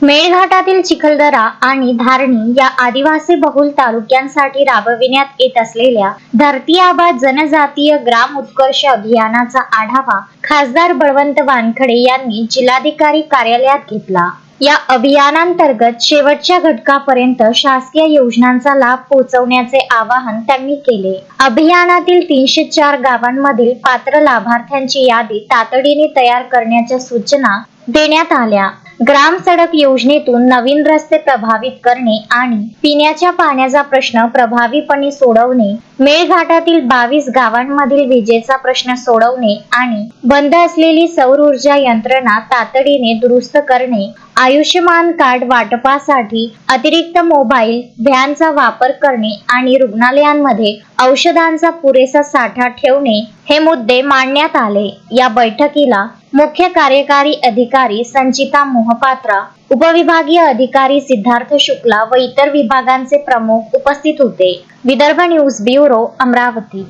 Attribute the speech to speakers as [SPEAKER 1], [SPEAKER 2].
[SPEAKER 1] मेळघाटातील चिखलदरा आणि धारणी या आदिवासी बहुल तालुक्यांसाठी राबविण्यात येत असलेल्या धरती आबा जनजातीय ग्राम उत्कर्ष अभियानाचा आढावा खासदार बळवंत वानखडे यांनी जिल्हाधिकारी कार्यालयात घेतला। या अभियानांतर्गत शेवटच्या घटकापर्यंत शासकीय योजनांचा लाभ पोहोचवण्याचे आवाहन त्यांनी केले। अभियानातील 304 गावांमधील पात्र लाभार्थ्यांची यादी तातडीने तयार करण्याच्या सूचना देण्यात आल्या। ग्राम सडक योजनेतून नवीन रस्ते प्रभावित करणे आणि पिण्याच्या पाण्याचा प्रश्न प्रभावीपणे सोडवणे, मेळघाटातील 22 गावांमधील विजेचा प्रश्न सोडवणे आणि बंद असलेली सौर ऊर्जा यंत्रणा तातडीने दुरुस्त करणे, आयुष्यमान कार्ड वाटपासाठी अतिरिक्त मोबाईल व्हॅनचा वापर करणे आणि रुग्णालयांमध्ये औषधांचा पुरेसा साठा ठेवणे हे मुद्दे मांडण्यात आले। या बैठकीला मुख्य कार्यकारी अधिकारी संचिता मोहपात्रा, उपविभागीय अधिकारी सिद्धार्थ शुक्ला व इतर विभागांचे प्रमुख उपस्थित होते। Vidarbha news bureau, Amravati.